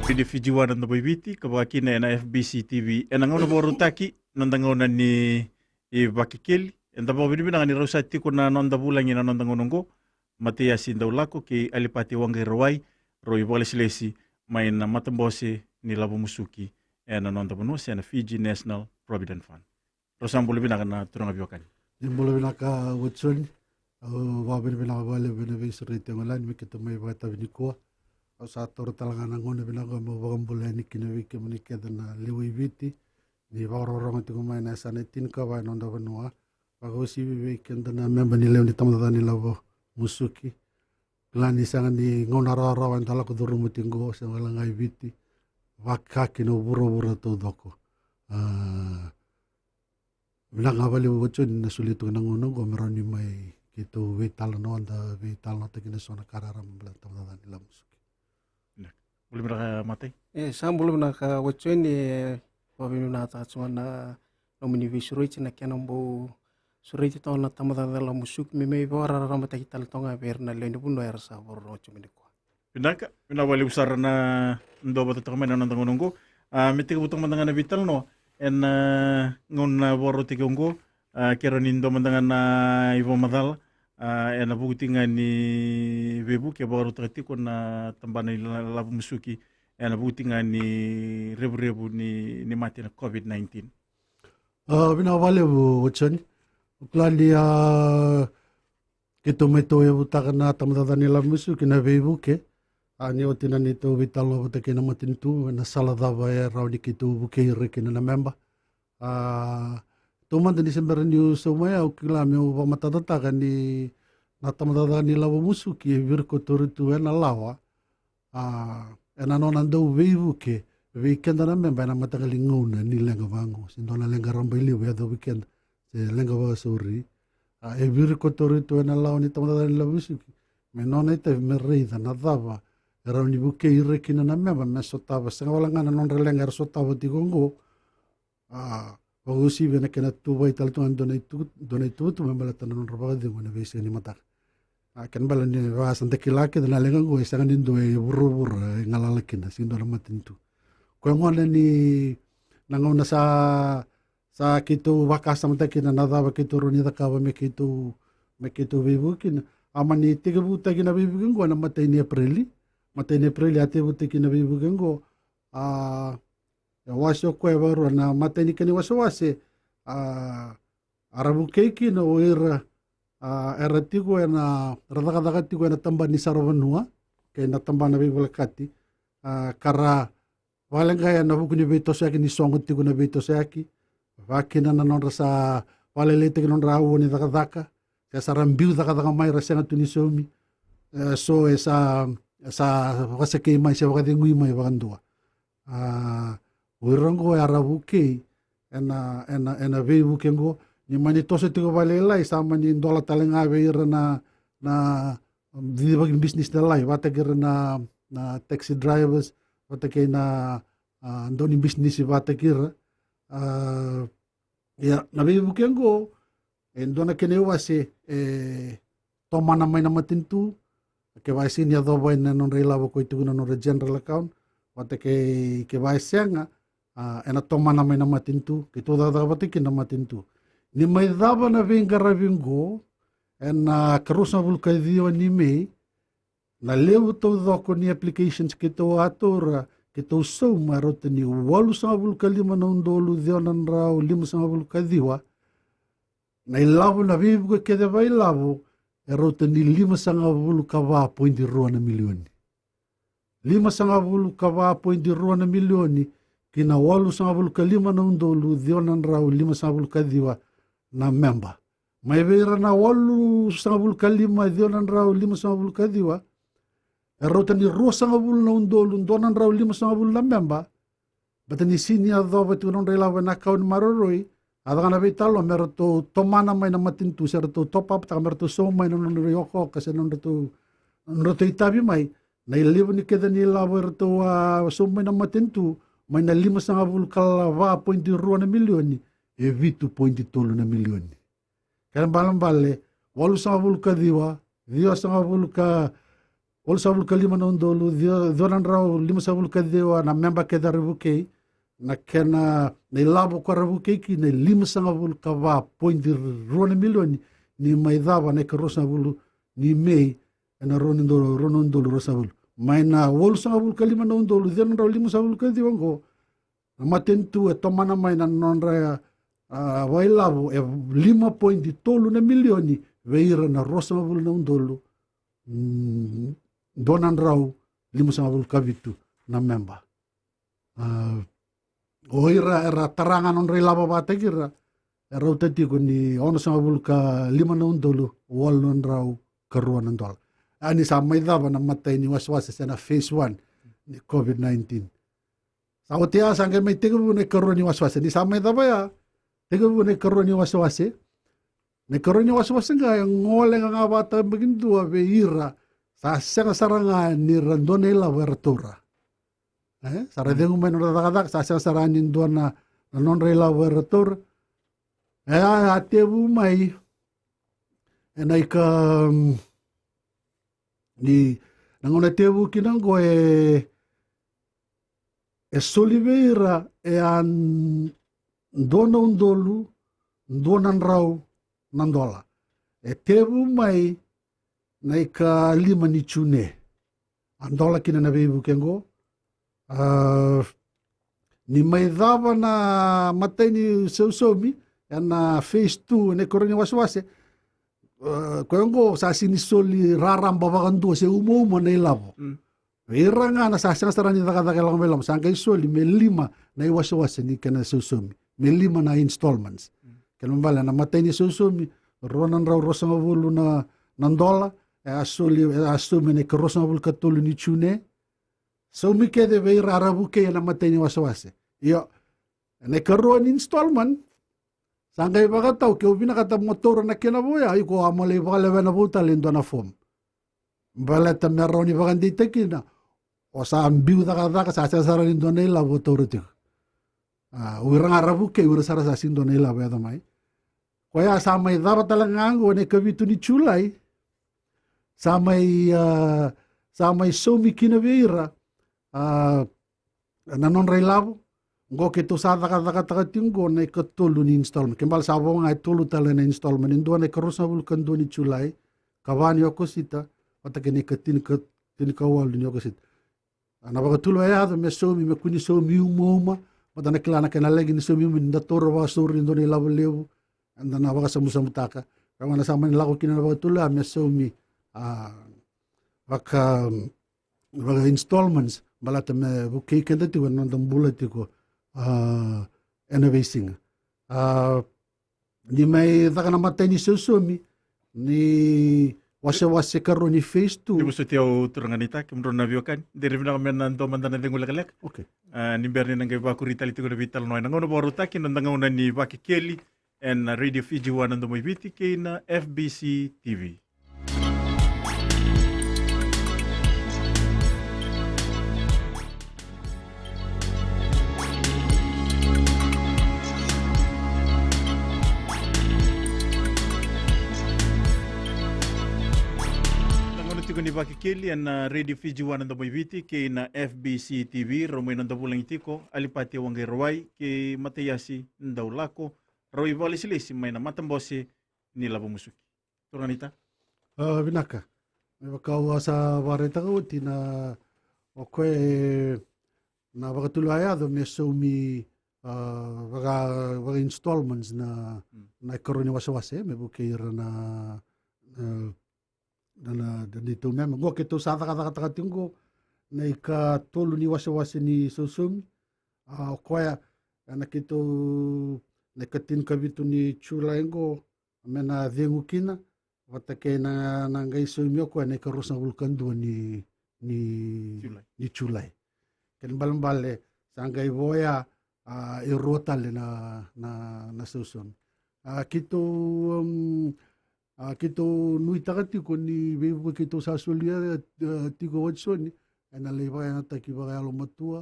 Pinifijiwanan na boybiti kabakina na FBC TV enangona borutaki nandangona ni Vakekeli endaba binibina ni rosati kuna nonda bulangi na nondangonongo matia sindaulako ki alipati wangai rawai roi boleslesi mai na matambose ni labu musuki ena nonda bonose na Fiji National Provident Fund rosam bolibina na turanga biokani bolibina ka wutsun wa binibina wale binabi srite ngalan mikito mai bata binikoa sa toro talangana ngone binago mo bagambula ni kinawike munike na liwi viti ni varorong tu mai na sanetin ka wa nonda banua pagosi vive kendana memba ni leoni tamada ni lavo musuki klani sanga ni ngona rara wa ndala ko duru mutingo sa wala ngai viti wakaki no buro to doko binaga bali wocho ni sulitu na ngono go meroni mai kitu vital no anda vital no tekina sona karara mbla tamada ni lavo musuki boleh mereka mati? Sam belum nak wacuin ni, wabinu nata cuma na nomini visuri cina kian nombo suri itu tahun lama dalam musik memang bawa orang mata kita letonga biar na lendi pun doa rasa baru cuma ni kuah. Pinaka, pinawali besar na ndo batu termain na nonton nunggu, metik butang mandangan vital no, en ngon baru tiga nunggu, kira nindo mandangan na ibu madal. En abuti nga ni Webu ke baru terti ko na tambana labu musuki en abuti nga ni rebu ni mati na COVID-19. Bina wale bu wachan plani kito meto e butaka na tamada ni labu musuki na Webu ke ani otina ni to vitalo butake na matin tu na sala dava e rauni kito buke rekina na memba Tuma di Desember ni somaya ukila me wa matata kan ni natamada ni lawa musuki virko torutu ena lawa ena nona ndo weibuke weekend na memba na matagali ngona ni lenga vangu sindona lenga rambili we the weekend se lenga wa sori e virko torutu ena lawa ni tamada ni lawa musuki me nona ite me reida na dava era ni buke irekina na memba me sotava senga wala ngana non relenga sotava tigongo Bagusi bena kena tuwa ital tuan donai tu membala tanan rabaga de ngona vese ni mata. Kan bala ni wa sante kilake de lenga go isanga ni do e burur ngalala kina sindo na matintu. Ko ngona ni nangona sa kitu wakasa mata kina nada wa kitu runi da kawa me kitu vivu kina amani tiga buta kina vivu ngo na mata ni aprili ate buta kina vivu ngo waso ko baru na mateni kani waso wase arabu keiki no era tigo na radaka tigo na tamba ni sarawanua ke na tamba na bibulakati kara walenga ya na bukuni beto saki ni songo tigo na beto saki vakina na non rasa walele te non rawo ni daka ya sarambiu daka mai rasa na tuni somi so esa wase ke mai se wakati ngui mai wakandua Wirango arabu ke ena veibu kengo ni mani tose tigo valelai sama ni dola talenga veira na di bagin business na lai wata kira na taxi drivers wata kira na ndoni business wata kira ya na veibu kengo endona kene wase toma na mai na matintu ke vai sin ya do vai na non reila ko itu na non general account wata ke vai senga ena toma na mai na matintu ke toda da batiki na matintu ni mai dava na venga ravingo ena karusa vulkadio ni me na leu to doko ni applications ke to atora ke to so marote ni walu sa vulkalima na undolu dionan rao lima sa vulkadiwa na ilavu na vivu ke de vai lavu erote ni lima sa vulkava pointi ruana milioni lima sa vulkava pointi ruana milioni kina walu sangabulu kalima na undolu dionan rau lima sangabulu kadiwa na memba. Mai vera na walu sangabulu kalima dionan rau lima sangabulu kadiwa. Erotani ro sangabulu na undolu donan rau lima sangabulu na memba. Batani sini adho batu non relawa na kaun maroroi. Adanga na vitalo meroto tomana mai na matintu serato top up taka meroto so mai na non rioko kasi non roto itabi mai. Na ilibu ni keda ni labo eroto so mai na matintu. Mai na lima sanga vulkala pointi rua na milioni e vitu pointi tolu na milioni. Kaya balang bale walu sanga vulka diwa sanga vulka 8 na undolu dionan rau 52 na memba ke da revukei na kena na ilabo kwa revukei ki na 5.2 milioni ni maidhava na ikarosa vulu ni mei na ronondolo rosa vulu mai na 8.5 na undolu dionan rau 5.2 ngo na matentu tomana mai na nonra wailavo 5.3 na milioni veira na rosa vulu na undolu donan rau 5.2 na memba. Oira era tarangan on lava batekira era utati ko ni ono sa bulka 5 na undolu wal non rau karuan ndol. Ani sa may dava na matay ni waswas sa na phase 1 ni COVID-19. Sa otia sa may tigo ni karuan ni waswas ni sa may dava ya tigo ni karuan ni waswas. Ni karuan ni waswas nga ngole nga bata begintu veira sa saranga ni randone la vertura. Saradeng umay no radadak sa saranin doon na non rela vertur. Ate umay enay ka ni nangona tebu kinanggo Soliveira an dono undolu donan raw nandola. Tebu umay na ika 5 ni chune. Andola kina na bebu kengo. Ni may dava na matay ni Sausomi na phase 2 na koroni waswase koyongo sa sinisoli raramba bakandu se umo na ilabo. Ira nga na sa sarani dakadakelang melam sangkay soli may 5 na iwaswase ni kana Sausomi. May 5 na installments. Kanambala na matay ni Sausomi ronan raw rosang avulu na nandola asumi na karosang avulu katulo ni chune. So mi kede vei rarabuke na matay ni waswase. Iyo, na karuan installment, sangay bakataw, kaya binakata motor na kinabuya, ko amalay bakalawa na buta, lindo na form. Balata meron ni bakandita kina, o sa ambiw ka sasasara lindo na ila, motor ito. Urang arabuke, urang sarasasin do na ila, wala may. Kaya sa may dapat talangang ang, wane kabitu ni Chulay, sa may somi kinabeira, nanon relavo ngo kito sa taka tinggo na ikatulo ni installment kembal sabo nga itulo tala na installment indo na karosa vulkan do ni Chulay kawani ako sita patakini katin kawal ni ako sita ana baga tulo ya do me somi me kuni somi umoma patana klana kana lagi ni somi min datoro wa suri do ni lavo levo anda na baga samusamutaka kama na sama ni lako kina baga tulo me somi baka installments balata me bukai kenda tiwa nandang bulat ko innovation ni may taka na matay ni Susumi ni wasa karo ni phase 2 Ibu sutiaw turanganita kimron na biokan diri na kami nando mandana dengul kalek okay ni berni nang ba kurita lito ko vital noy nangono boru takin nandangona ni Vakekeli and Radio Fiji 1 nando mo ibiti kay na FBC TV. Ni Vakekeli na Radio Fiji 1 nando mo ibiti kay na FBC TV romoy nando bulang itiko alipati wangay rawai kay matayasi ndaw lako rawi bali silisi may na matambosi nila bumusuki. Turanita? Binaka. May bakawa sa wareta ko tina okay na bakatulaya may somi baka installments na karoni wasawase may bukira na dito memang gua kito sa kata tinggo na ikatulo ni wasawase ni Susumi kaya anak itu nakatin kabito ni Chulaengo mena dengukina watake na ngai sumio ko na karusa vulkan do ni Chulai kan balambale sangai boya irotale na Susum kito nui takati ko ni bebo kito sasulia tigo watsoni na leva na takiba alo matua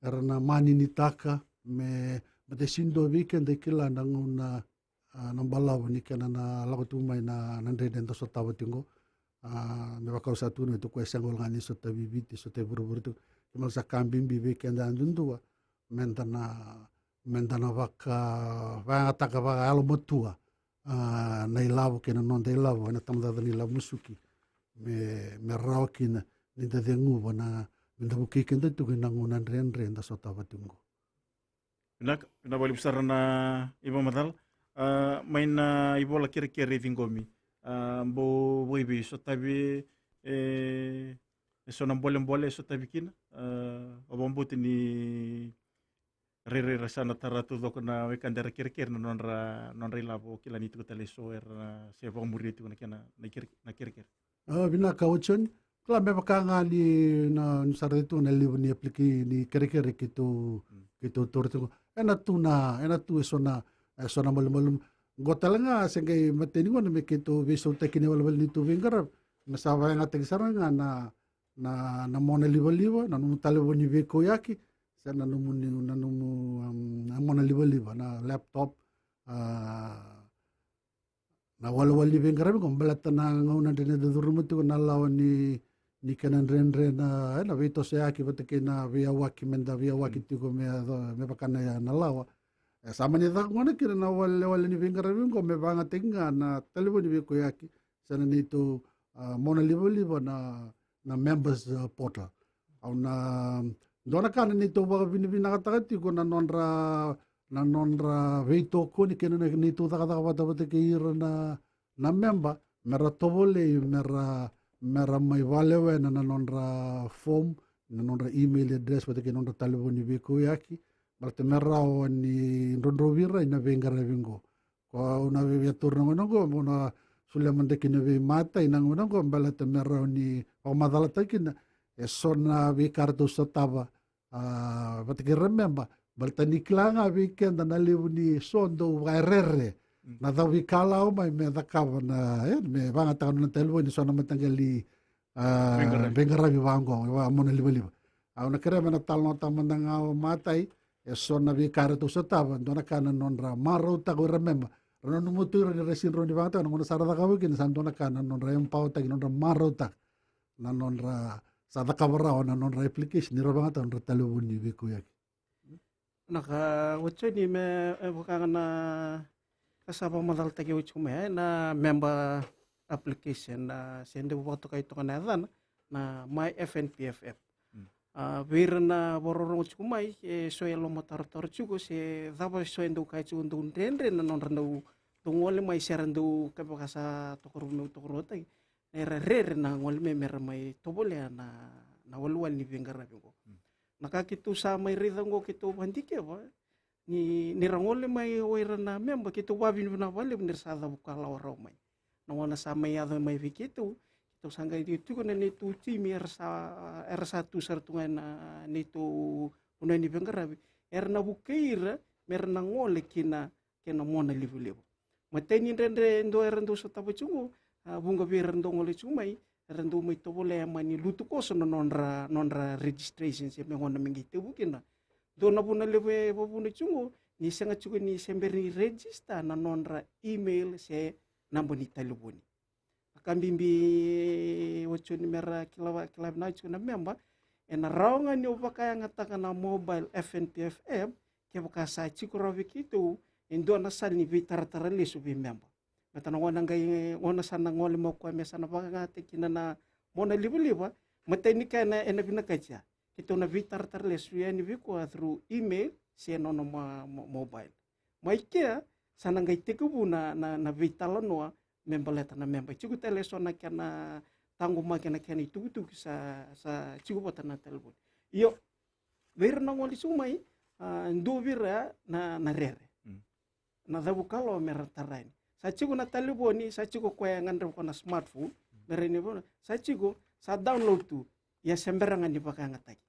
era na mani ni taka me matesindo weekend de kila nanguna nambalaw ni kana na lakotumay na nandreden to sa tawatingo me wakau satu no tu ko sangol ngani so ta bibiti so te buru tu mal sa kambing bibe kenda andundua mentana waka taka waka alo motua nei lavu kena non dei lavu na tamda ni lavu musuki me rao kina ni da dengu wana minda buki kenda tu kena ngunan ren da sota batungo Pina balik besar na iba matal main na ibola kira-kira vingomi bo boibi so tabi so na boleh so tabi kina obambuti ni rere rasana taratu doko na wekandera kira-kira na non labo kila ni tu tale so se vong muri tu na kira-kira bina kauchon kala me pakanga ni na sarde tu na libu ni apliki ni kere-kere kitu torto ena tu sona malum gotalanga sengay mateni wana me kitu viso tekine walwal ni tu vingara nasawa nga tegisaranga na mona liba na numu talibo ni veko yaki sana numu mona liba na laptop na walwal ni vingara ko balata na ngauna dene durumu tu na lawan ni kanan ren na vito se yaki batake na via waki tu ko me pakana na lawa sama ni tak mana kira na wale ni vingara vingo me banga tenga na talibo ni veko yaki sana ni tu mona liba na members portal au na dona kana ni to ba vini nakatagati ko na nonra veito ko ni kena ni tu takataka bata ke ira na member mera tobole mera mai valewe na nonra form na nonra email address bata ke nonra talibo ni veko yaki Barte merao ni rondrovira ina vengara vingo. Ko una via turno ngongo mona sulle mandeki ne ve mata ina ngongo balate merao ni o madala takina e sona vi kartu sotava bate ke remember balta ni klanga weekend na liu ni sondo vaerere na da vi kala o mai me da kava na me vanga ta na telu ni sona matangali vengara vi vango wa mona liu au na kere na talno tamandanga matai e sona vi kartu sotava dona kana nonra maro ta go remember Rono mutur ni resin roni vangata no sara da kawu kin sandona kana non ra empau ta non ra marota na non ra sada kabara na non ra application ni vangata non talo buni beku yak naka wotso ni me bukan na kasaba madal ta ke wotso me na member application na sende waktu kay to kana na my FNPFF wir na bororong wotso mai so yelo motor chugo se daba so endo kay chugo ndun rendre na non rando tungole mai serando kapakasa tokoro tai era rere na ngol me mer mai tobole na walwal ni vengara bingo nakakitu sa mai ridango kitu bandike ba ni rangole mai oira na memba kitu wabin na wale bener sada bukala waro mai na wana sa mai ado mai vikitu to sangga itu ko na nitu timi R1 sartungan na nitu una ni vengara na bukeira mer na ngole kina mona libu mateni rendre ndo rendo so tabuchungu bunga bi rendo ngole chumai rendo mai tobole mani lutu ko so nonra registration se me ngona mingi te bukina do na buna lebe bobuna chungu ni sanga chugo ni semberi register na nonra email se nambo ni talubuni akambimbi wacho ni mera kilab na chugo na memba ena raunga ni upakaya ngataka na mobile FNPFF ke bukasa chikuro vikitu indo na sal ni vitara lesu bi memba mata na wana ngai wana sana ngole mo kwa mesa na banga te kina na mona liba mata ni kana ena bina kacha kito na vitara lesu ya ni biko through email se no mobile mai kia sana ngai te kubu na vitala no memba leta na memba chiku teleso na kana tangu ma kana itu sa chiku bota na telepon iyo ver na ngoli sumai ndo vira na rere na dabu kalau meratarain sachigo na taliboni sachigo kwa ngandra ko na smartphone mereni bona sachigo sa download tu ya semberangan di pakanga tagi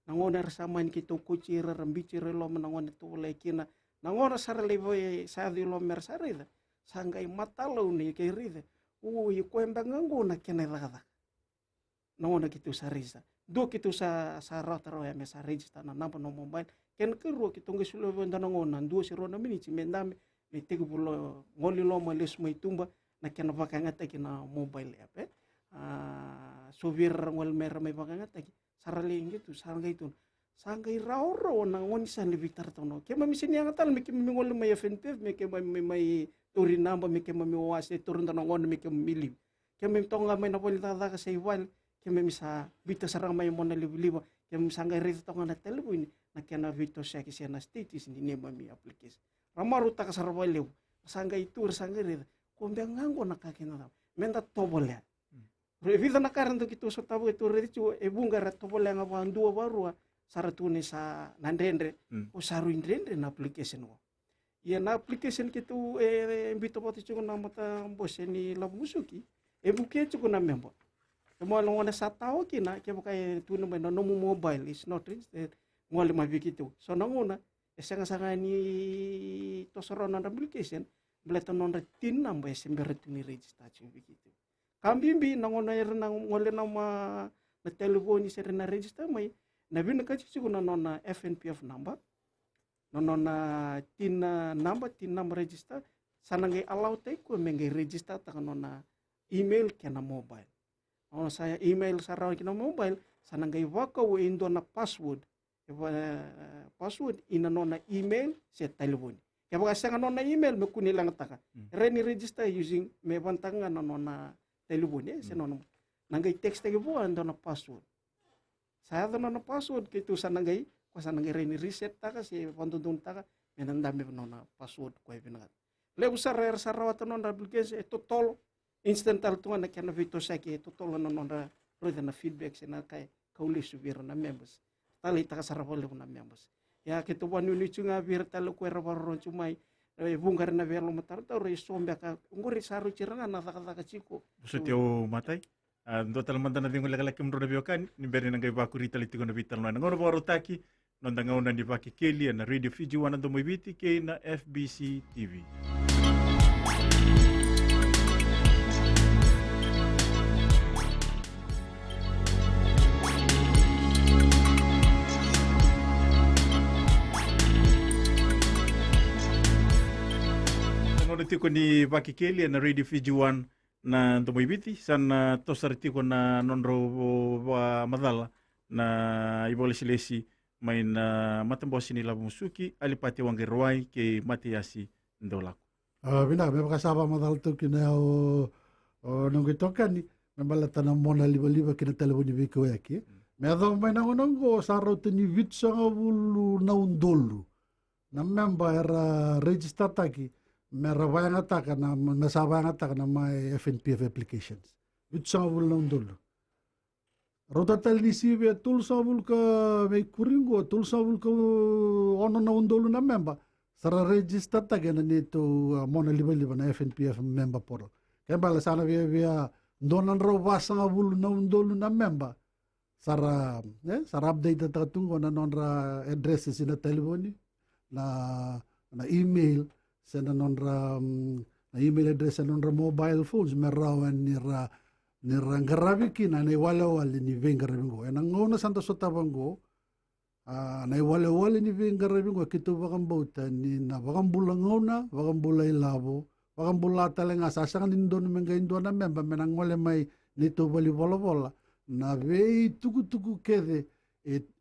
nangona sama ni kito kucira rambicira lo nangona tu lekina nangona sara levo sa di lo mer sarida sangai matalo ni keride i kwemba ngango na kenelada nangona kito sarisa do kito sa rotaro ya mesa register na namba no mobile ken kero kitonge sulo bonda ngona ndo si rona miniti mendame me tegu bulo ngoli lo males mai tumba na kena vakanga ta kena mobile app sovir ngol mer may bagangata saraling gitu sangga itu sangga rauro na ngoni san Victor tono ke mami sini yang tal miki ngol may FNPF miki may turin namba miki mami wase turun tono ngon miki milib ke mami tonga may napolita da kasi wal ke mami sa bita sarang may mona libo ke mami sangga rito tonga na telefon na kena Victor sa kisi na status ni mami application ramaru ta kasarwalew sangga itu sangga rito kumbang ngango nakakina menda tobolya Revida na karan to kito so tabo ito redicho e bunga tobolya nga bang dua barua saratune sa nandendre o saru indrendre na application ko. Ya na application kito bito pati chuko na mata bose ni labusuki e buke chuko na member. Mo long na sa tao kina ke bakay tuno ba no mobile is not registered mo le mabikito. So nanguna sanga ni to soro na application bleto non tin namba sember ni register bikito. Kambimbi nangona nang ngole na na telefoni sere na register may nabi na kasi na nona FNPF number nona tin number register sanangay allow tay ko mengay register ta nona email kena mobile ono saya email saraw kena mobile sanangay waka wo indo na password ina nona email sa telefoni kaya baka sa nona email me kunilang taka reni register using me bantanga nona telefon sa nono nangay text tayo po ando na password saya doon na password kito sanangay ko sanangay reni reset ta kasi pantudon ta menandami no na password ko ay pinagat lew sa rawat no na application ito tol instantal to na kana vito sa ki ito tol no na roda na feedback sa kay kauli subira na members tali ta kasarapol na members ya kito wanu ni chunga bir talo ko ron chumay bungar na velo matar ta re sombe ka ngori saru ciranga na taka chiko so tio matay ndo talamanda na vingol laki mro na biokan ni beri nang ba kurita litiko na vital na ngono boro taki nonda ngauna ni Vakekeli na Radio Fiji wana ndo moibiti ke na FBC TV. Tiko ni Vakekeli na Radio Fiji One na tumoibiti sana tosariti ko na nonro madala na ibole silesi may na matambosi nila musuki alipati wangerwai ke matiasi ndolako. Bina me kasaba madal to kina o nung itokan ni membalata na mona liba kina telefoni biko yake. Me ado may nangonongo saro tini vitsa nga wulu na undolu. Na memba era register taki merawang ataka na nasawang ataka na may FNPF applications. Vitsa nga wulu na undolu. Rotatal ni sibe tulsavul ka may kuringo tulsavul ka ono na undolu na memba. Sara register taga na nito mona liba na FNPF member portal. Kaya bala sana via donan raw basa nga wulu na undolu na member. Sara update ta tungo na nonra address sina telefoni na email sa na nonra na email address sa nonra mobile phones merawan nira ngarabiki na wala ni vengarabingo. Enang ngona santo sa tabango na wala ni vengarabingo kito bakang bauta ni na bakang bulang ngona, bakang bulay labo, bakang bulata lang asasangan nindo na mga indo na memba menang wala may nito bali bola na vei tuku kede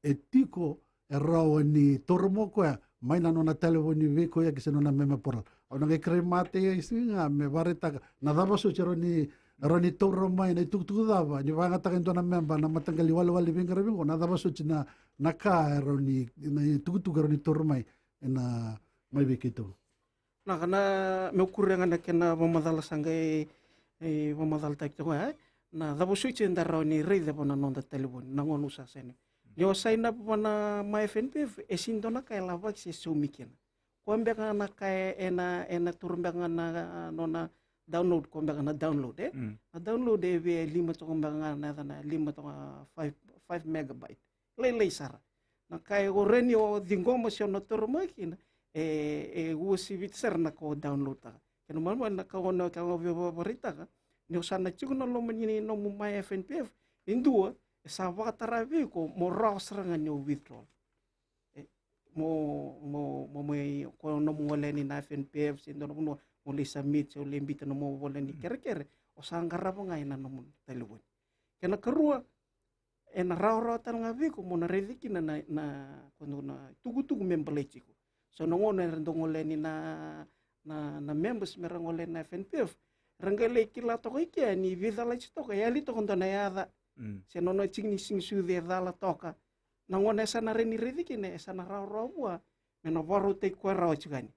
etiko erawa ni tormo ko may nano na telefon ni veko ya kisano na memba poral. O nang ikremate isi nga me barita na dabaso chero ni Roni toro mai na tuku dava ni vanga takin to na memba na matanggali wala vingarabingo na dabaso china naka roni na tuku roni toro mai na mai bikito. Na kana me kurang na kena mamadala sangay mamadala tak to na dabaso china roni rede pona nonda telefon na ngonu sa sen. Yo sign up na my FNPF esindo na kay lavak si sumikin. Kuambe ka na kay ena turumbang na nona download ko na download na download via 5 to na 5 megabyte lay sara na kay oreni o dingoma siya na turmakin usibit sir na ko download ta kano man na ka na ka favorita ka ni usana chigo na lo man no my FNPF indua sa wakatarabi ko mo raw nga ni withdraw mo may ko no mo wala ni na FNPF sindo no muli submit so limbita no mo wala ni kere o sangara po ngay na naman telefon kena kerua na rao talanga viko mo na redikina na quando na tugu membelechiko so nongona rendongole ni na members merangole na FNPF rangale kila toko iki ni vidala toka yali toko ndona yada se nono chingni singsu de dala toka nangona sana reni redikine sana rao bua mena varo te kwa rao chigani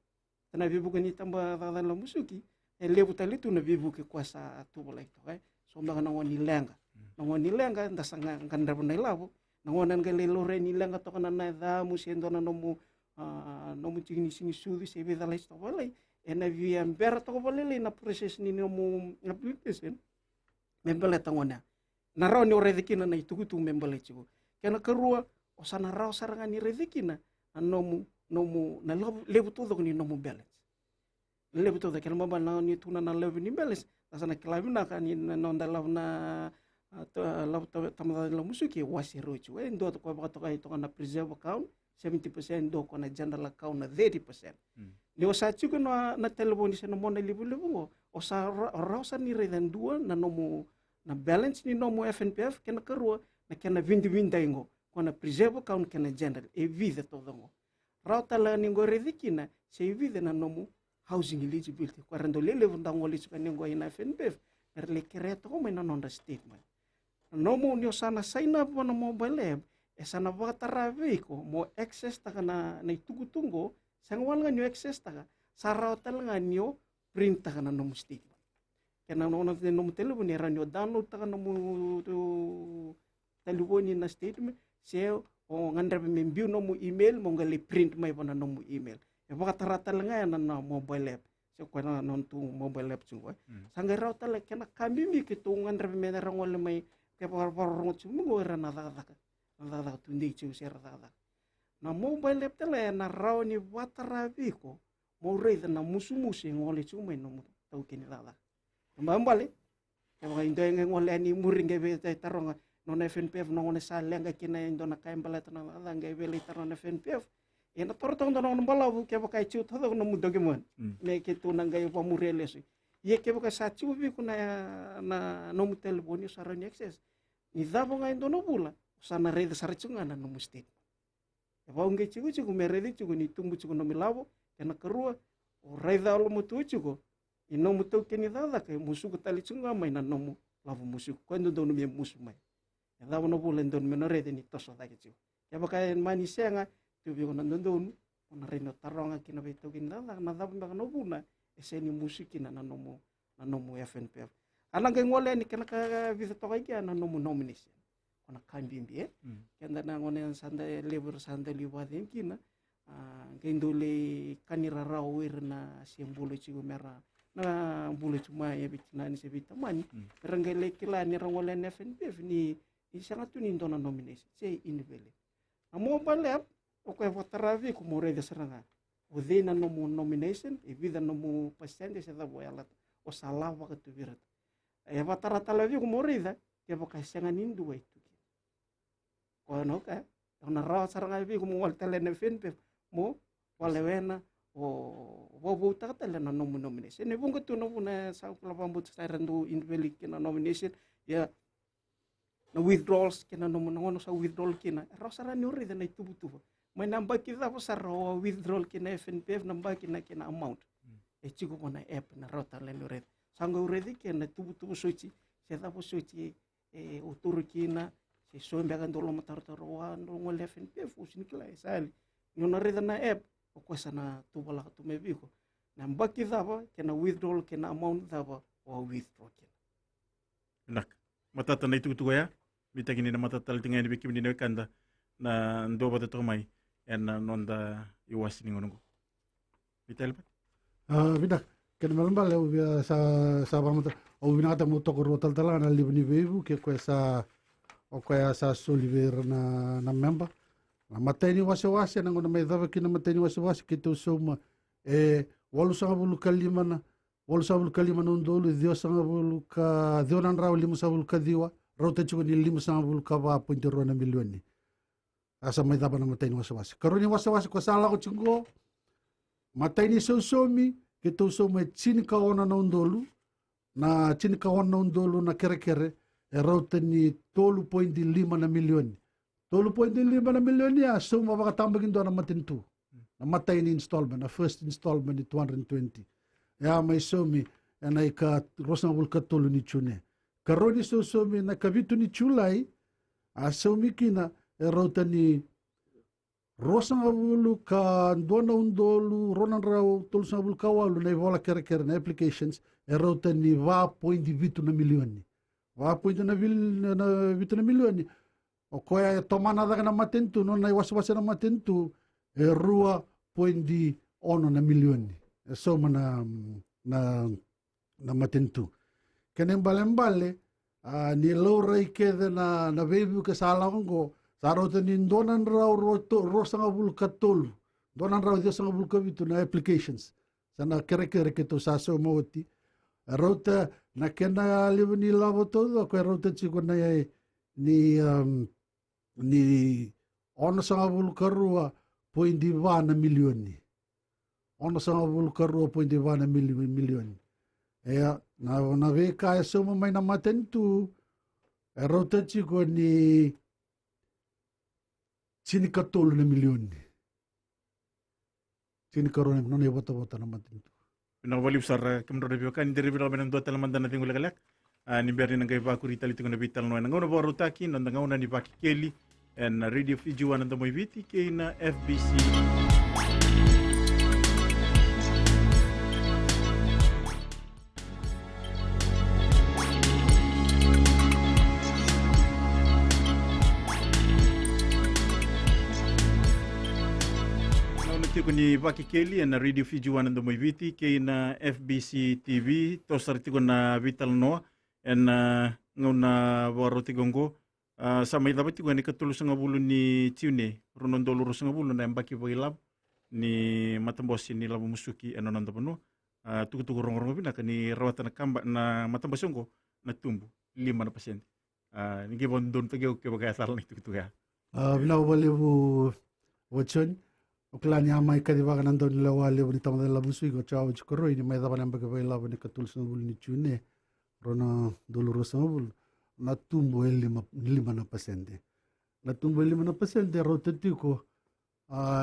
tana vibuka ni tamba dala la musuki lebu talitu na vibuka kwa sa tubola ito so mga nangoni lenga nangoni lenga ndasanga ngandra na ilabo nangona ngale lore ni lenga toka na da musiendo na nomu chingni singsu se vidala ito walai na via mbera toko valele na proses ni nomu na pipesen membele tangona na rao ni redikina na itugutu membele chigo kena kerua o sana rao saranga ni redikina nomu na lebu todo ni nomu balance lebu todo kena mama na ni tuna na lebu ni balance sana kilavina kan ni nonda lavna lav tamada la musuki wasiro chu ndo to ko to kai to na preserve account 70% do ko na general account na 30%. Leo sa chuko na telefoni sa mo na libu o sa rausa ni redan dua na nomo na balance ni nomo FNPF kena kerua na kena vindi ingo ko na preserve account kena general e vida todo ngo. Rauta la ni ngo redikina se vida na nomo housing eligibility ko rendo lele vundango li chuka ni ngo ina FNPF per le kereto ko na non statement. Nomo ni sana sign up na mobile app sana vatarabiko mo access taka na itugutungo sangwal nga nyo access taka sarao talaga nyo print taka na nomo statement kena nono nomo telefoni era nyo download taka nomo telefoni na statement se o ngandra membiu nomo email mo ngali print mai na nomo email e vakatara talaga na mobile app so ko na non tu mobile app chungwa sangarao talaga kena kambimi kitu ngandra menera ngol mai ke parngot chungo era na dada tundi chu ser dada na mobile app tele na rao ni watarabiko mo reida na musumusi ngole chumai no tau kini dada mbambale kaya indo ngole ani muringe be taronga no FNPF no ngone salenga kina indo na kaimbala tana dada ngai bele taron FNPF ena tortong no mbalabu ke bakai chu todo no mudogemon me ke tu nangai pa murelesu ye ke bakai sa chu bi kuna no telefoni sarani access ni dabo ngai indo no bula sana reda sarachunga na nomu state. E wau nge chigu meredi chigu ni tumbu chigu no milabo kena kerua o reda lo mutu chigu i nomu tau keni dada ke musuku tali chunga mai na nomu lavo musuku kwendo dono mi musu mai. E davo no bulen dono meno reda ni toso dake chigu. Ya baka mani senga tu bi ona dono ona reno taronga kina be tau keni dada na davo mbaka no buna e seni musiki na nomu FNPF. Anang ke ngole ni kena ka visa tokai ki na nomu nomination. Na kambimbi kenda na ngone sanda lebur sanda liwadin kina gendole kanira rawir na simbolo chigo mera na bulu cuma ya bitina ni sebita mani rangele kila ni rangole FNPF ni sangat tunin dona nomination sei inbele amo balap o ko votaravi ko more de seranga within na nomination e vida no pasende se da boyala o salava ka tu virat e votara talavi ko more da ke boka sangan indu itu kono ka ona ra saranga vi ko mo tele ne FNPF mo walewena o bobo tele na nomination ne bunga tu no na sa kala pambut sa rendu invelik na nomination ya na withdrawals kina no sa withdrawal kina ra sarani ori na tubu may namba kita po sa raw withdrawal kina FNPF namba kina amount e chigo ko na app na ra tele ori sanga ori kina tubu sochi se ta po sochi e uturu kina se so mbaga ndolo matartaroa ngol FNPF usini kila sali ngona reda na app o kwesa na tubala tu mebiko na mbaki dava kena withdrawal kena amount dava o withdraw kena nak matata na itu ya bita kini na matata tinga ni bikim ni kanda na ndo bata to mai en nonda iwas ni ngono bitel ba bida kena malamba le ubia sa bamata o binata mo to ko rotal tala na libni bebu ke kwesa o kaya sa soliver na member na mateni wase na ngona mai dava kina mateni wase ke tu soma e walu sanga bulu kalima na ndolo dio sanga bulu ka dio nan raw limu sanga bulu ka diwa rota chuko ni limu sanga bulu ka ba pointero na milioni asa mai dava na mateni wase karoni wase ko sala ko chungo mateni somi ke tu soma chini ka ona na ndolo na kere e rauta ni 12.5 na milioni. 12.5 na milioni ya so mawakatambagin doon na matintu. Na matay ni installment, na first installment ni 220. Ya may somi na ika rosang ulkatulo ni chune. Karoni so somi na kavitu ni chulay, somi kina e rauta ni rosang ulu ka dona undolu ronan raw tulsang ulu kawalu na ivola kere na applications e rauta ni va point vitu na milioni. Va point na vitu na milioni. O koya tomana daga na matentu no na iwaswasa na matentu e rua point di ono na milioni. E so na matentu. Kenen balembale ni lora ikede na vebu ke salango saro ni donan raw rosanga bul katol. Donan raw dia sanga bul kavitu na applications. Sana kere keto saso moti. Rota na kena live ni lavo todo ko rota chiko na ni ono sanga bul karua point di vana milioni. Ono sanga bul karua point di vana milioni. Ea na veka e soma mai na matentu e rota chiko ni sini katolo na milioni. Sini karone non e bota na matentu. Pinawali besar kemro review kan dari bila menang dua talaman dan nating ulak ni biarin nang kay bakuri tali tungo na bital no nang ono baro taki nang ngauna ni Vakekeli and radio fijuan nang moy viti kay na FBC. Tiko ni Vakekeli na radio fijuan ando moy viti kay na FBC TV to sarti ko na vital no en ngona waro tigongo sa may dapat ko ni katulus nga bulo ni Tiune runon doloro nga bulo na embaki pagilab ni matambos ni labo musuki ano nando pano tuku rong pina kani rawatan na kamba na matambos ko natumbo 5 na pasyente ni gibon don pagyo ke bagasal ni tuku ya Binawali mo watson Oklanya mai kadivaga nando ni lawali ni tamada la busui go chao chikoro ni mai daba namba ke vai lava ni katul sanbul ni chune rona doloro sanbul na tumbo lima na pasente na tumbo 5% rotetiko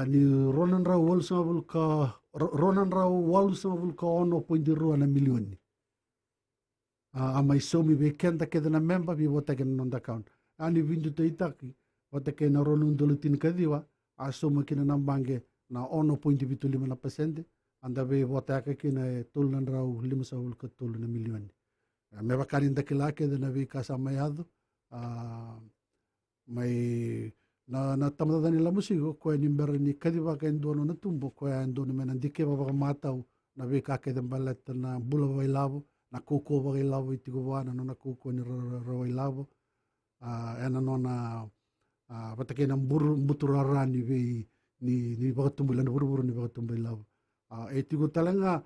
ni ronan ra wal sanbul ka ronan ra wal sanbul ka 1.2 na milioni mai somi be kenda ke na member bi vota ke non account ani vindu teitaki vota ke na ronon dolutin kadiwa asoma kina nambange na 1.25% anda be vota ke kina tulnan rau 5 ka tulna milioni me bakarin dakila ke na be kasa mayado mai na tamada ni la musigo ko ni ber ni kadiva ka ndono na tumbo ko ndono me ndike baba matau na be ka ke balat na bula vai lavo na koko vai lavo itigo wana na koko ni vai lavo ena nona patake na buturarani ve ni bagatumbulan buru ni bagatumbulan etigo talanga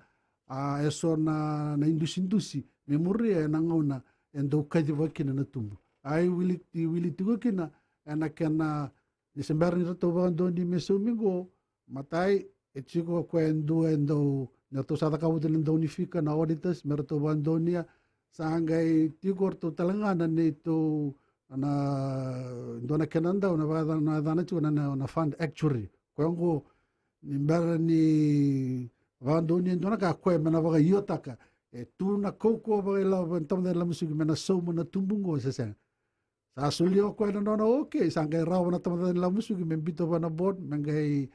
eso na indusi memori na ngona endo kaji wakina na tumbu ai wili tigo kina ena kana ni sembar ni to bando ni mesumingo matai etiko ko endo na to sada kabutan endo unifika na auditors merto bandonia sangai tigo to talanga na nito na dona kenanda na vada na dana tu na fund actually kwangu ni mbara ni vando ni dona ka kwe mena vaga yotaka tu na koko vaga la ventam de la music mena so na tumbungo sesen sa sulio ko na no okay sanga raw na tam de la music membito na board mengai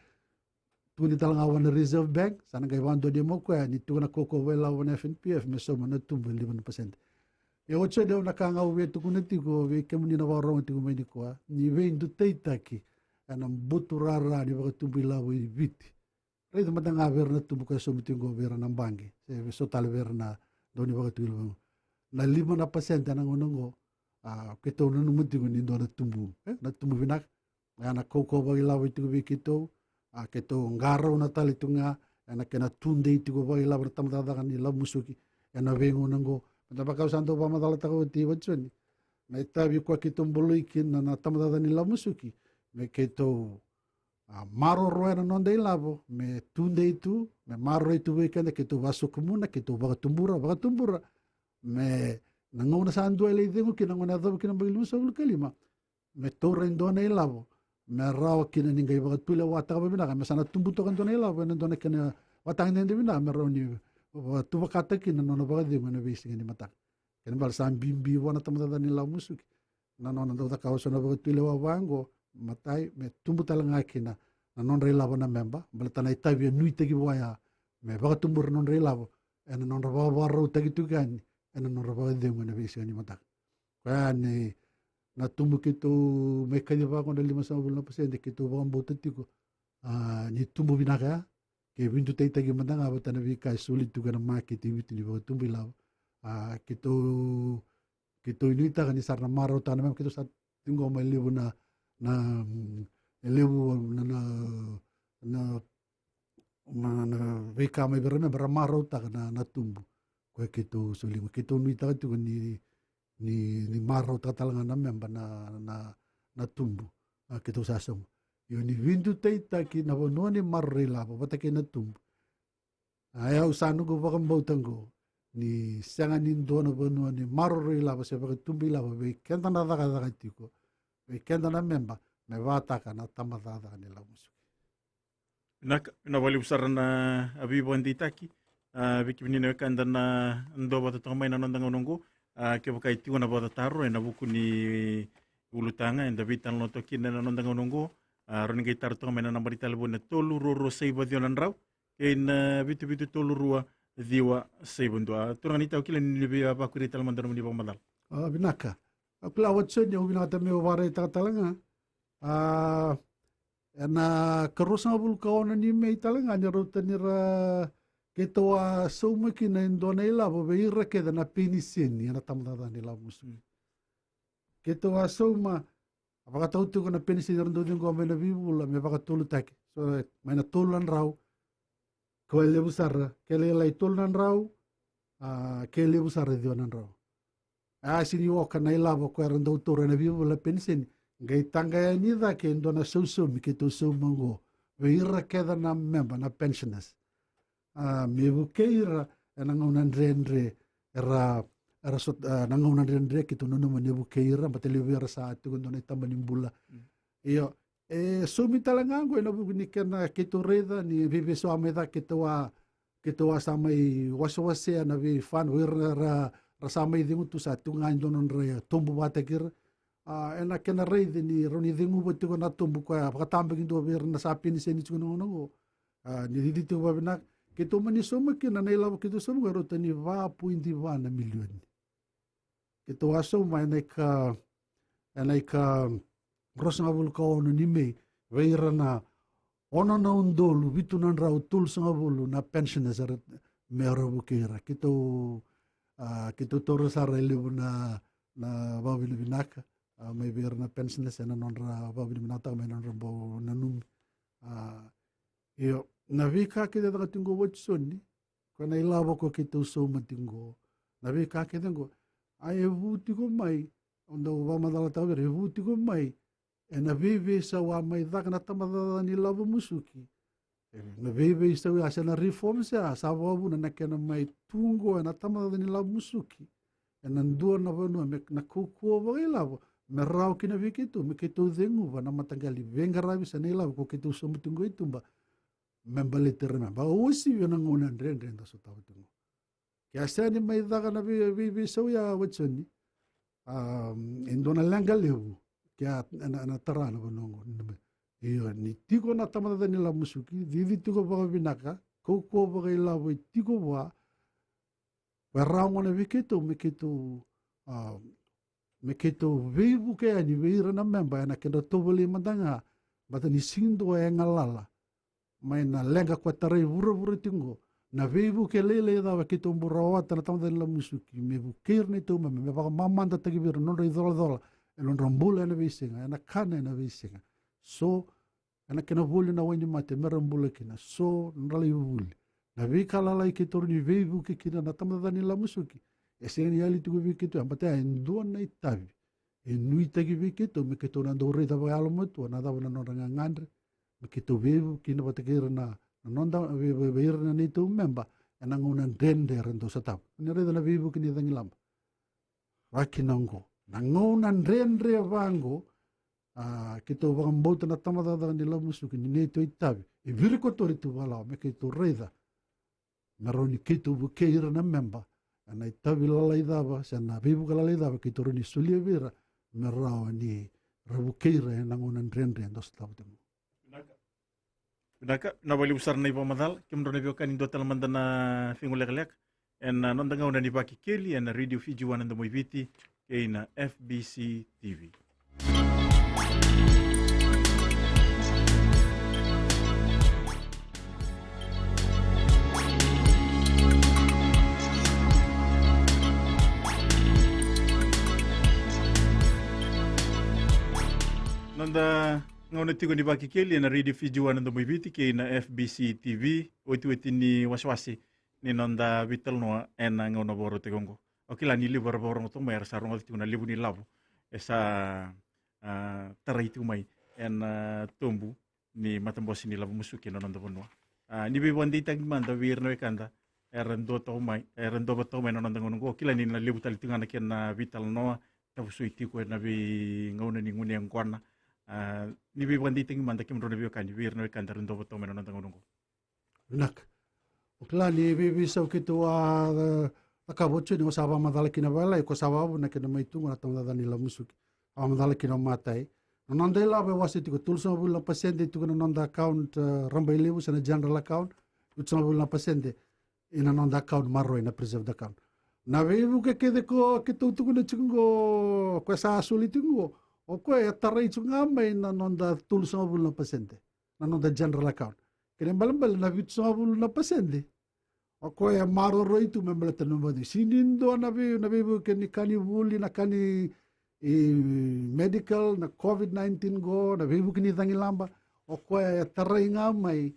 tu ni talanga wana reserve bank sana ngai vando di mo ko ni tu na koko vaga la FNPF me so na tumbu 11%. E ocho deu na kanga uwe tukunetiko we kemuni na warong tiku meni kwa ni we indu teitaki anam buturara ni baka tumbila we viti redo matanga ver na tumbu ka somitingo vera na bangi se so tal ver na doni baka tulo na 5% na ngonongo keto no mutingo ni do na tumbu vinak ana koko ba ila we tiku kito keto ngaro na talitunga ana kena tunde tiku ba ila bertamda ni la musuki ana vengo nango Napa kau santo pa madala tako ti wachoni. Na itabi kwa kitombolo ikin na tamada ni la musuki. Me keto maro roe na nonde ilabo. Me tunde itu. Me maro itu wekende keto vaso kumuna. Keto baka tumbura. Me Nangona sa andua ile idengo kina ngona adhabu kina bagilu sa ulkalima. Me tora indona ilavo. Me rawa kina ninga ibagat pula wataka babinaka. Me sana tumbuto kan dona ilavo. Ena dona kina watang nende binaka. Me rawa ni tubakata kina nona bagadingo na bisi ngani mataka. Kena bal sa bimbi wana tamatata nila musuki. Na nona dota kawaso na bagat pula wawango. Matai me tumbuta langa kina. Na nonra ilavo na memba. Bala tana itavi nui tegi waya. Me bagat tumbur nonra ilavo. Ena nonra wawarau tagi tugani. Ena nonra bagadingo na bisi ngani mataka. Kaya ni na tumbu kitu may kanya ko na 5% kitu bang botetiko ni tumbu binaka ke bintu tay tagi mandang abot na bika sulit tu kana market ibit ni ba tumbu law kitu inuita kan isar na maro ta na kitu sa tingo may libo na libo na bika may bereme maro ta na tumbu ko kitu sulit kitu inuita tu ni maro tatalanga na memba na tumbu kitu sasong yo ni vindu taita ki na bono ni marrila pa patake na tumbu aya usano go bakam bautango ni sanga ni dono bono ni marrila pa se pa tumbi la be kenta na daga tiko be kenta na memba me vata kana tamada ni la musu Na wali usar na abibo anditaki biki binina kanda na ndo bata tomai na nondanga nongo ke baka itiwa na bata taro na buku ni ulutanga enda vitan lo toki na nondanga nongo roni ke tar tomai na nambari talbo na tolu roro sei badionan raw ke na bitu tolu rua diwa sei bundua turang nita ukila ni libi apa kuri talman darum ni pamadal binaka akula watson yo binaka me ware tatalanga na karosa bul kaona ni me talanga ni rota ni ra ketoa soumaki na indona ilavo be ira keda na pinisini na tamada ni la musu ketoa souma apakatautu ko na pinisini rondo dingo me na bibula me pakatulu take so me na tulan raw ko le busar ke le lai tulan raw ke le busar dionan raw sini woka na ilavo ko rondo tore na bibula pinisini ngai tanga ni da ke indona sousumi ke to soumango be ira keda na member na pensioners me bukeira nangunan rendre era sot nangunan rendre kitu nono me bukeira mateli vera sa tu kondo na tambaning bula iyo sumi talangango na bugni kana kitu reda ni vive so ameda kitu wa samai waswase na vi fan ra samai dingu tu sa tu ngan donon re tombu batekir ena kena rede ni roni dingu botu na tombu ko pakatambing do ver na sapi ni seni tuno no ni ditu babina kito mani soma kina na ilaw kito soma garo tani va puindi va na milioni kito aso mai ka gross nga bul ka ono ni me veira na ono na undolu vitu na rau tul sanga bulu na pensioners ar mero bukira kito toro sara lebu na babil binaka may ver na pensioners na non ra babil binata may non rambo na num iyo na vika kita taka tingo watsoni kana ilawa ko kita uso matingo na vika kita ngo ai vuti ko mai ondo wa madala tawe vuti ko mai na vive sa wa mai dak na tamada ni lavo musuki na vive sa wa sa na reform sa wabu na kena mai tungo na tamada ni lavo musuki na nduo na vanu na kukuo wa ilavo me rau kina vikitu me kitu dengu wa na matangali venga rabi sa ni lavo ko kita uso matingo itumba membali terima ba usi yo nang unan ren da so taw tungo kya sa ni may daga na bi so ya watsoni indona langal lewu kya na tarana bonongo iyo ni tiko na tamada ni la musuki vivi tiko ba binaka ko ba la bo tiko wa rango na viketo me keto vivu ke ani vira na memba na kendo toboli mandanga bata ni sindo e ngalala mai na lenga kwa tarai vura tingo na vivu ke lele da ke to mburawa tana tamda la musuki me bukir ni to me baka mamanda tagi vir non ri dola e non rambula na visinga na kana na visinga so ana kena vuli na wani mate me rambula kina so nrali vuli na vikala lai ke to ni vivu ke kina na tamda ni la musuki e sen yali tu vi ke to ambata ndo na itavi e nui tagi vi ke to me ke to na do re da ba alo moto na da na non ngandre begitu vivu kina batakir na nonda beir na nitu memba enang unan dende rento satap ni reda na vivu kini dangilam wakinango nangonan renre vango kito vangambauta na tamadada ni lamusuki ni neto itavi e viriko tori tu wala me kito reida naroni kito bukeira na memba ana itavi lala idava sana bibu kala idava kito roni sulia vira merao ni rabukeira nangonan renre dos tabutemo Pinaka na wali usar na ipamadal kimro na biokan indo talamanda na fingulek-lek en nondanga una ni Vakekeli en radio Fiji one and the Moiviti kay na FBC TV. Nanda ngauna tigo ni Vakekeli na radio Fiji one and the Moiviti kay na FBC TV oiti ni waswasi ni nonda vital noa en ngauna boro tigongo. Okila ni libu boro ngoto mayar sarong ati na libu ni lavo esa tarai tu mai en tumbu ni matambosi ni lavo musuki na nonda bonwa. Ni be wandi tag manda wir no ekanda erendo to mai erendo bato mai nonda ngongo okila ni na libu tali tungana ken na vital noa tabu suiti ko na bi ngauna ni ngune ang kwana. Ni be wandi tag manda kimro na bi okani wir no ekanda rendo bato mai nonda ngongo. Nak okla ni bibi sau kitu akabocho ni osaba madala kina bala ko sababu na kina maitunga na tamada ni lamusuki amadala kina matai nonda ila be wasiti ko tulsa bula pasende tu na nonda account rambai lebu sana general account utsa bula pasende ina nonda account marro ina preserved account na vebu ke kede ko kitu tu na chungo ko sa asuli tungo o ko ya tarai chunga mai na nonda tulsa bula pasende na nonda general account kene balambal na vitsa bula pasende ako ya maro roi tu membela tanumba di sinindo na be ke ni kani wuli na kani medical na COVID-19 go na be kini tangi lamba ako ya tarai ngamai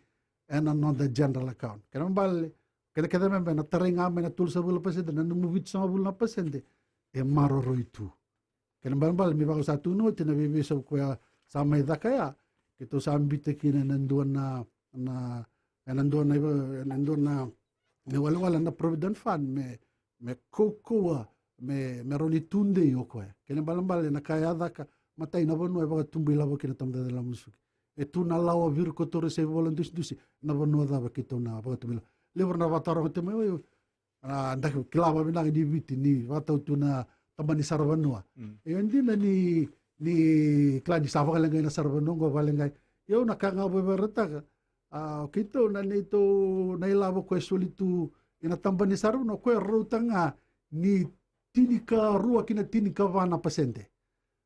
ena non the general account kena mbale kede membe na tarai ngamai na tulsa bula pasende na numu vitsa bula pasende e maro roi tu kena mbale mi bago satu no tina be so ko ya sama idakaya kito sambite kina nanduan na me wala na provident fund me kokoa me roni tunde yoko kene balambale na kaya daka matai na bono ba tumbi labo kina tamda de la musuki e tu na lawa vir ko tore se volunteers dusi na bono da ba kito na ba tumbi lever na vataro te me anda klava bina di viti ni vata tu na tamani sarvanua e ndi na ni kladi sava kala ngai na sarvanungo kala ngai yo na kanga beberta kito na nito na ilabo ko solitu ina tambani saru no ko rutanga ni tinika rua kina tinika vana pasente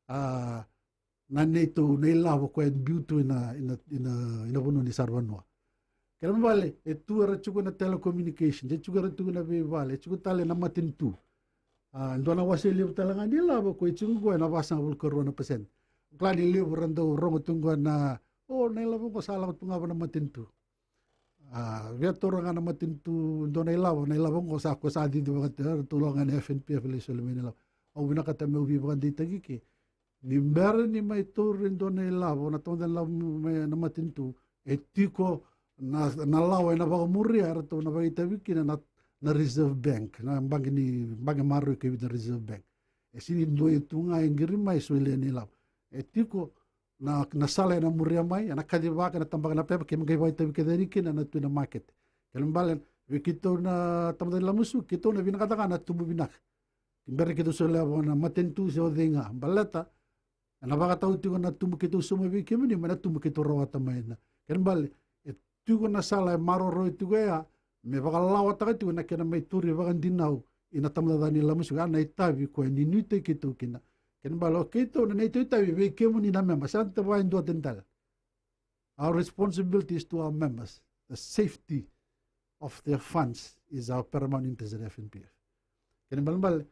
na nito na ilabo ko beauty ina bono ni sarvanua kera vale e tu era chugo na telecommunication je chugo tu na be vale chugo tale na matintu ndona waseli talanga ni labo ko chugo na vasang bul korona pasente klani le rando rongo tungo na na ilabo ko sala tunga na matintu viator nga na matintu do na ilabo ko sa ko sa di tulungan FNP fele solomena o bina kata me ubi bandi tagi ke ni mer ni mai tur do na ilabo na tonda la na matintu etiko na lawa na ba muri ar to na ba itabiki na reserve bank na bangi maru ke na reserve bank e sini do tunga ngiri mai soile ni labo etiko na sala na muria mai na kadiwa na tambak na pepe ke mga itabi ke deriki na tu na market kalimbalan kito na tamad la musu kito na binakataka na tumu binak kimbere kito sala na matentu so denga balata na baka tau tigo na tumu kito sumabi kemini na tumu kito rawata mai na kalimbal tigo na sala maro ro tigo ya me baka lawa ta tigo na kena mai turi baka dinau ina tamad ni la musu na itabi ko ni nite kito kina Kenbalo kito na nito itabi we kemo ni na members santa wa indo dental. Our responsibility is to our members. The safety of their funds is our paramount interest at FNPF. Kenbalo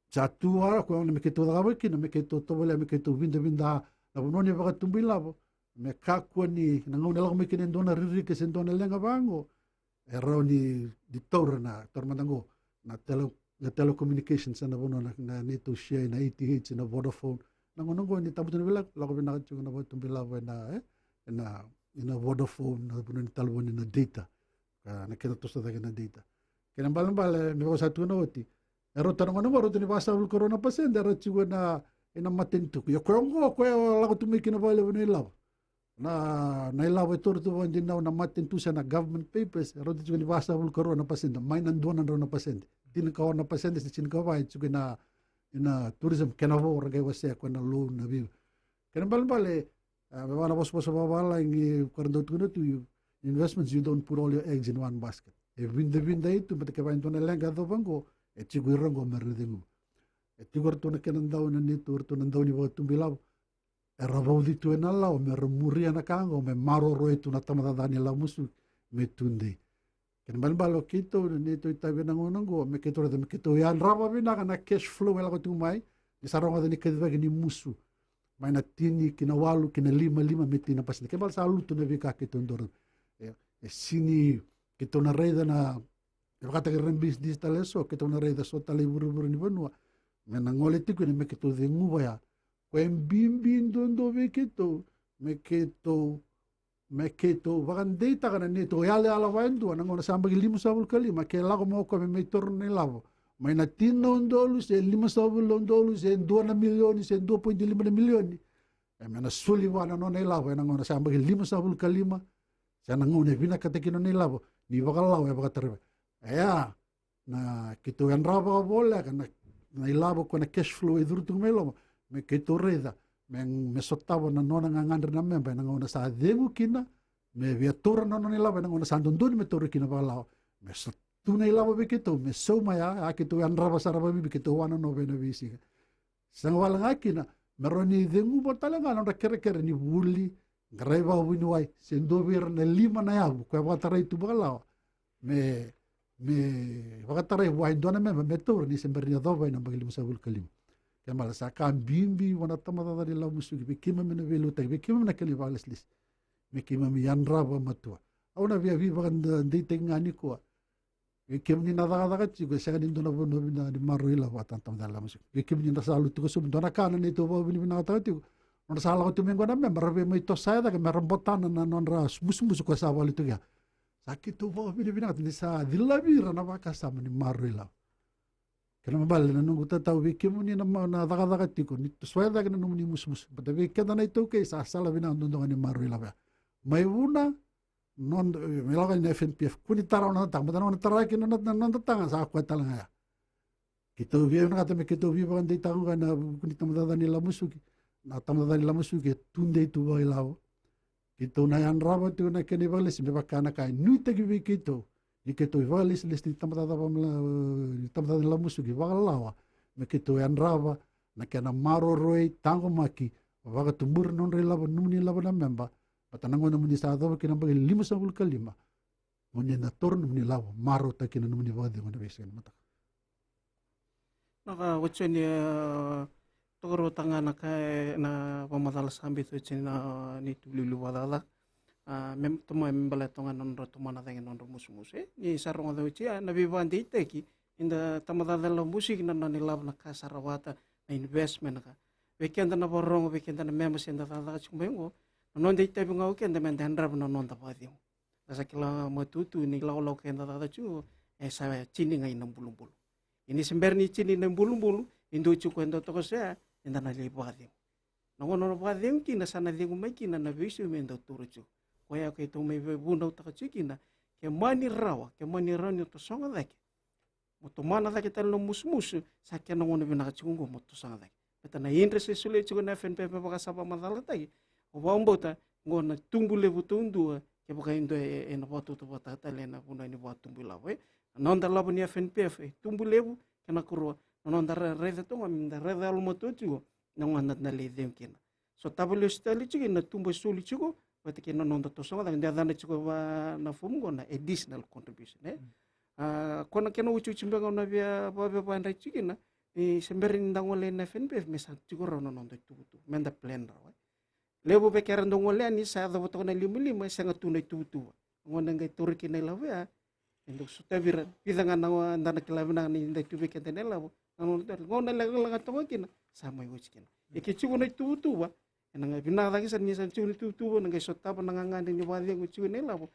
satu ara ko na mekito da wiki na mekito to wala mekito binda na bononi ba tumbila bo me kakwa ni na ngona la mekinen dona riri ke sendona lenga bango eroni di torna tormandango na telecommunications na bono na nito share na ATH na Vodafone na ngono ni tabutan bila la ko na chu na botum bila na Vodafone na bono ni talbon na data na kena to sa na data kena balambal me ko sa tu na oti Ero tanong ano maro tini basa ul corona pasende ero chigo na ina matintu. Yo ko lago tu mikina vale ni law. Na ilaw ito ito hindi na matintu sa na government papers ero chigo ni basa ul corona pasende. May nanduan na pasende. Tinakaw na pasende sa chinkawa chigo na ina tourism kenavo ragay wase ko na loan na view. Kena bale bawala bos bawala ingi kardo tuno tu investments you don't put all your eggs in one basket. Vinda itu but kabain to na lenga do bango chigo irango meredingu. Tigor to na kenan daw na nito to na daw ni wa tumbilaw. Era vaudi tu na lao me remuria na kango me maroro itu na tamada dani la musu me tunde. Ken balbalo kito nito itabe na ngonongo me kito me kito yan raba bina na cash flow ela ko tumai ni saronga dani kedva ni musu. Mai na tini kinawalu kina lima metina pas ni kebal salu tu na vika kito ndor. Sini kito na reda na kata ke rembis digital eso kito na reda so tali buru-buru ni banua. Me na ngole tiku ni me kito dengu baya. Kwen bimbin dondo me keto wakan data kana nito yale ala wandu anango na sambagi 5 kalima ke lago mo ko me torno ni lavo may na tino ndolu se 5 ndolu se 2 milioni se 2.5 milioni e me na suli wana no ni lavo anango na sambagi 5 kalima sa nango ne vina katekino ni lavo ni wakalaw e wakatarebe aya na kito yan raba bola kana na ilavo ko na cash flow idurtung melo me keto reda me sotawa na nona ngangandre na memba na ngona sa dengu kina me viatura na nona lava na ngona sa ndondoni me tore kina balao me sotuna ilava be keto me soma ya keto yan raba saraba bi keto wana no bena visi sang wala ngakina me roni dengu botala ngana na kere ni wuli greva winuai sendo bir na 5 na ya ko batara itu balao me wakatarai wai dona me tore ni sembernya dova na bagili musabul kalim Kemal sa kan bimbi wana tamada dari la musugi bikima mena velu tai bikima na kali valas lis bikima mi yanra ba matua auna via viva kan de tengani ko bikima ni nada ka chigo sa kan dona bono bina di maruila wa tantam dala musuk bikima ni nasalu tu sum dona kana ni to ba bini bina ta tu ona sala ko tumengo na me marave mai to sa da ke marambotana na non ras musu ko sa wali tu ya sakit tu ba bini bina ni sa dilabira na ba ka sa ni maruila Kena mabal na nung utataw wikimu ni na daka tiko ni sweda kana nung ni musmus but wikeda na ito kay sa sala bina ndonga ni maru ilaba may una non milaka ni FNPF kuni taraw na tang mata na taray kino non tatanga sa kweta lang ya kito viyo na kata me kito viyo kan dita ko na kuni tamada nila musuki na tamada nila musuki tunde itu ba ilaw kito na yan raba tu na kani balis me bakana kay nuita gibi kito Iketo ivalis listi tamata la musugi wakalawa me keto yan rava na kena maro roi tango maki waka tumbur non re lava numni lava na memba patanango na muni sa dawa kena bagi 5 kalima muni na torno muni lava maro ta kena numni wadi ngona besen mata Naka wachon ni tokoro tanga na kay na pamadala sambi to china ni tulilu wadala mem tuma membala tonga non tuma na tengen non musmuse ni saronga do chi na vivandi teki inda tamada dela musik na ni lab na kasarawata na investment ka weekend na borong weekend na memes inda tata chumengo non de tabi ngau ken de men dandra na non ta padi asa kila matutu ni law ken tata chu sa chini ngai nam bulum ini sember ni chini nam bulum indo chu kwenda to sa inda na le padi no padi ki na sana dingu mai ki na visu mendo turuchu Kaya kay ito may bunaw takachiki na kaya mani rawa ni to songa dake. Moto mana dake talo musmus sa kaya nangono binakachungo moto songa dake. Beta na interest sule chugo na FNP pakasapa madala tagi. Obambota ngona tumbu levu tundu kaya baka indo na boto to bata talena puna ni boto tumbu lawe. Nonda labo ni FNP tumbu levu kana kurwa. Nonda reda to ngaminda reda alumoto chugo nangwana na ledem kina. So tablo stali chugo na tumbu suli chugo Pati kena nonda tosonga dan dia dana cukup na fumungo na additional contribution kona kena ucu cimbenga na via baba pandai cikina semberin dangole na FNPF mesa cukup rono nonda tu menda plan rawa lebo bekeran dongole ani sa da botona 55 sanga tuna tu ngona ngai turki na lawa enduk suta viran pidangan na dana kilabina ni nda tu bekente na lawa ngona laga tonga kina sama yucikina ikicukup na tu nanga binada ki san nisan chuni tu nanga sota pa nanga ngande ni wadi ngu chuni labo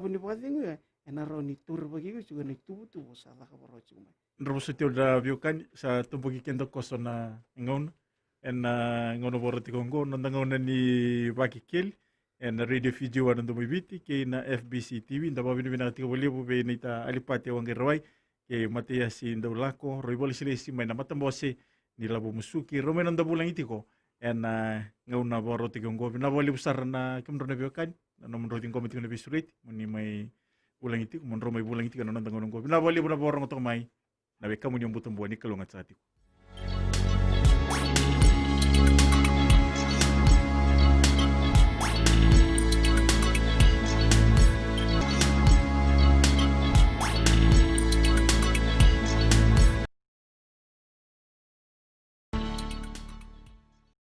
ni wadi ngu enaro ni tur bagi ko juga ni tu sa ka baro cuma Nrobo sa tiyo da biukan sa tumbuki kendo koso na ngayon. En ngono boro tikongo nandangaw na ni Vakekeli en radio video wa nando mibiti kay na FBC TV nda ba binibina ka tikabali po be na ita alipati awang giraway kay Matia si Ndawlako roibol sila si may namatambose ni Labo Musuki romay nanda bulang iti ko en ngaw na boro tikongo binabali besar na kimro na biukan na nomor ting komite na bisurit muni may bulang iti mon romay bulang iti kan nandangaw ngo binabali po na boro ngotong may nabe kamu nyong butong buwan ni kalungat sa ati ko.